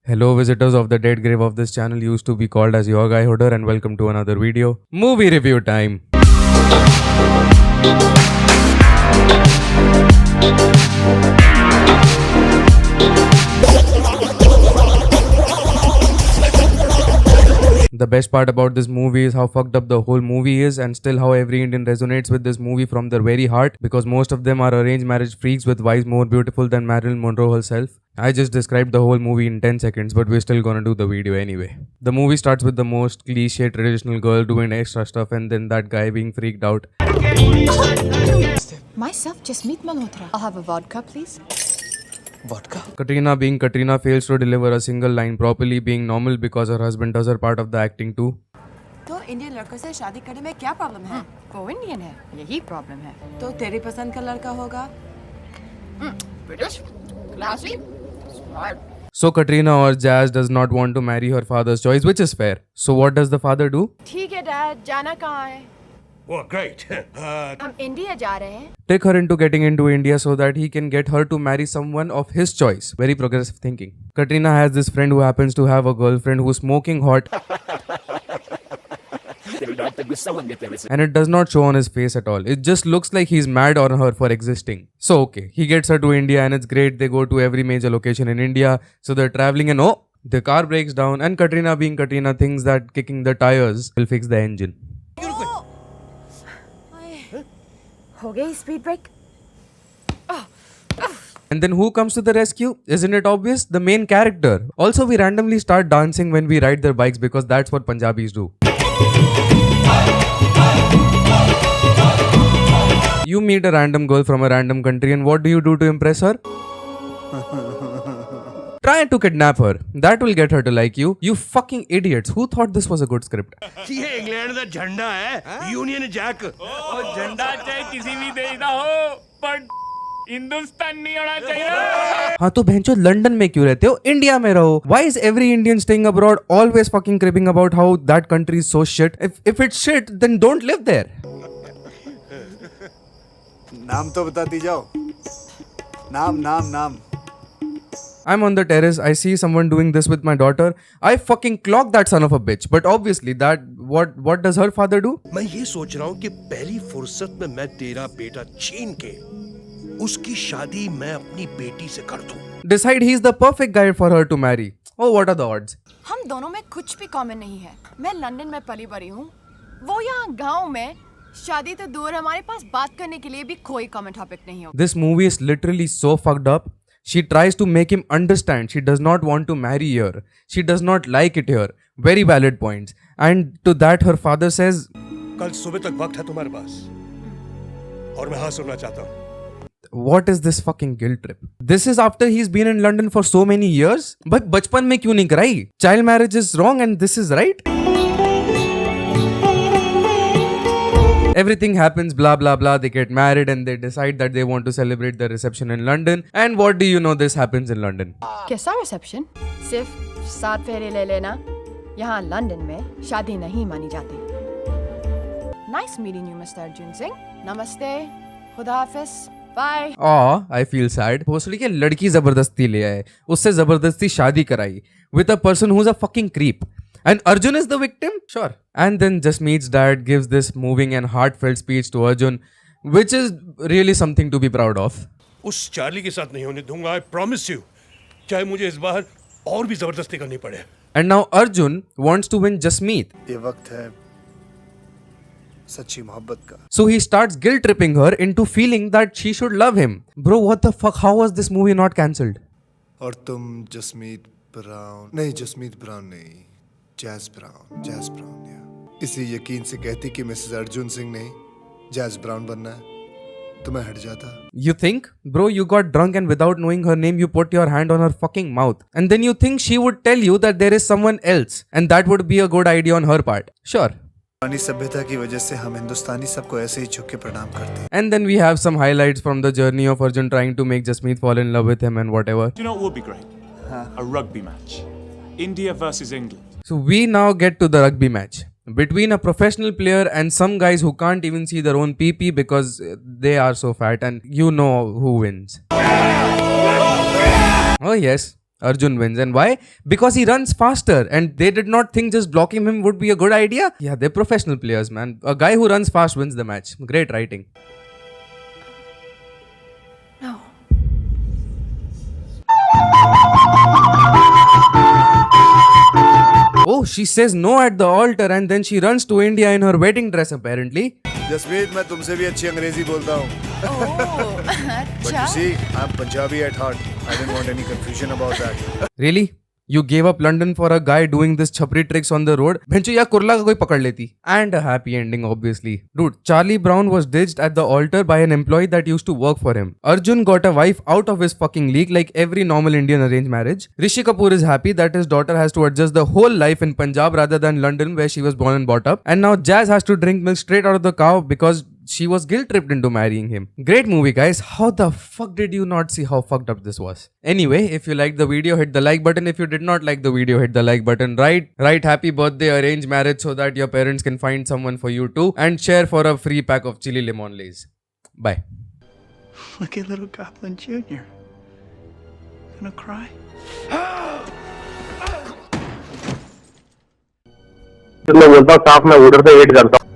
Hello visitors of the dead grave of this channel used to be called as your guy Hodder, and welcome to another video. Movie review time. The best part about this movie is how fucked up the whole movie is, and still how every Indian resonates with this movie from their very heart, because most of them are arranged marriage freaks with wives more beautiful than Marilyn Monroe herself. I just described the whole movie in 10 seconds, but we're still gonna do the video anyway. The movie starts with the most cliche traditional girl doing extra stuff, and then that guy being freaked out. Myself, Jasmeet Malhotra. I'll have a vodka, please. Vodka? Katrina being Katrina fails to deliver a single line properly, being normal because her husband does her part of the acting too. तो Indian लड़कों से शादी करने में क्या problem है? वो Indian है, यही प्रॉब्लम है. तो तेरी पसंद का लड़का होगा? British, classy, smart. So Katrina or Jazz does not want to marry her father's choice, which is fair. So what does the father do? ठीक है डैड, जाना कहाँ है? Oh, great. हम इंडिया जा रहे हैं. Take her into getting into India so that he can get her to marry someone of his choice. Very progressive thinking. Katrina has this friend who happens to have a girlfriend who's smoking hot. And it does not show on his face at all. It just looks like he's mad on her for existing. So okay, he gets her to India and it's great. They go to every major location in India. So they're traveling and oh, the car breaks down and Katrina being Katrina thinks that kicking the tires will fix the engine. हो गई speed break. And then who comes to the rescue? Isn't it obvious? The main character. Also, we randomly start dancing when we ride their bikes because that's what Punjabis do. You meet a random girl from a random country and what do you do to impress her? Try to kidnap her. That will get her to like you. You fucking idiots. Who thought this was a good script? ये England का झंडा है, union Jack. और झंडा चाहे किसी भी देश का हो, पर हिंदुस्तान नहीं होना चाहिए। हाँ तो बहनचोद लंदन में क्यों रहते हो? इंडिया में रहो. Why is every Indian staying abroad always fucking cribbing about how that country is so shit? If it's shit, then don't live there. नाम तो बताती जाओ. नाम. I'm on the terrace. I see someone doing this with my daughter. I fucking clock that son of a bitch. But obviously that what does her father do? मैं ये सोच रहा हूँ कि पहली फुर्सत में मैं तेरा बेटा छीन के उसकी शादी मैं अपनी बेटी से कर दूं। Decide he's the perfect guy for her to marry. Oh, what are the odds? हम दोनों में कुछ भी कॉमन नहीं है. मैं लंदन में पली बड़ी हूँ. वो यहाँ गांव में. शादी तो दूर, हमारे पास बात करने के लिए भी कोई कॉमन टॉपिक नहीं होगा. This movie is literally so fucked up. She tries to make him understand she does not want to marry here. She does not like it here. Very valid points. And to that her father says, कल सुबह तक वक्त है तुम्हारे पास और मैं हाँ सुनना चाहता हूँ। what is this fucking guilt trip? This is after he's been in London for so many years? But बचपन में क्यों नहीं कराई? Child marriage is wrong and this is right? Everything happens, blah blah blah. They get married and they decide that they want to celebrate the reception in London. And what do you know? This happens in London. कैसा reception? सिर्फ 7 फेरे ले लेना. यहाँ London में शादी नहीं मानी जाती. Nice meeting you, Mr. Arjun Singh. Namaste. खुदा हाफिज. Bye. Aw, I feel sad. भोसड़ी के लड़की जबरदस्ती ले आए, उससे जबरदस्ती शादी कराई with a person who's a fucking creep. And Arjun is the victim? Sure. And then Jasmeet's dad gives this moving and heartfelt speech to Arjun, which is really something to be proud of. उस Charlie के साथ नहीं होने दूंगा, I promise you. चाहे मुझे इस बार और भी जबरदस्ती करनी पड़े. And now Arjun wants to win Jasmeet. ये वक्त है सच्ची मोहब्बत का. So he starts guilt tripping her into feeling that she should love him. Bro, what the fuck? How was this movie not cancelled? और तुम जसमीत ब्राउन नहीं, jazz brown या इसी यकीन से कहती कि मिसेस अर्जुन सिंह नहीं, जैज ब्राउन बनना है, तो मैं हट जाता. You think? Bro, you got drunk and without knowing her name, you put your hand on her fucking mouth. And then you think she would tell you that there is someone else. And that would be a good idea on her part. Sure. पुरानी सभ्यता की वजह से हम हिंदुस्तानी सबको ऐसे ही झुक के प्रणाम करते हैं. And then we have some highlights from the journey of Arjun trying to make Jasmeet fall in love with him and whatever. Do you know what would be great? A rugby match. India versus England. So we now get to the rugby match between a professional player and some guys who can't even see their own PP because they are so fat, and you know who wins. Oh yes, Arjun wins. And why? Because he runs faster, and they did not think just blocking him would be a good idea. Yeah, they're professional players, man. A guy who runs fast wins the match. Great writing. No. Oh, she says no at the altar and then she runs to India in her wedding dress apparently. Jasmeet, मैं तुमसे भी अच्छी अंग्रेजी बोलता हूँ. Oh, But you see, I'm Punjabi at heart. I didn't want any confusion about that. Really? You gave up London for a guy doing this chapri tricks on the road? Bhencho ya kurla ka koi pakad leti. And a happy ending obviously. Dude, Charlie Brown was ditched at the altar by an employee that used to work for him. Arjun got a wife out of his fucking league like every normal Indian arranged marriage. Rishi Kapoor is happy that his daughter has to adjust the whole life in Punjab rather than London where she was born and brought up. And now Jazz has to drink milk straight out of the cow because she was guilt-tripped into marrying him. Great movie, guys. How the fuck did you not see how fucked up this was? Anyway, if you liked the video, hit the like button. If you did not like the video, hit the like button. Write happy birthday arranged marriage so that your parents can find someone for you too. And share for a free pack of chili lemon lays. Bye. Look at little Goblin Jr. Gonna cry? मैं बोलता हूँ साफ, मैं उधर से wait करता हूँ.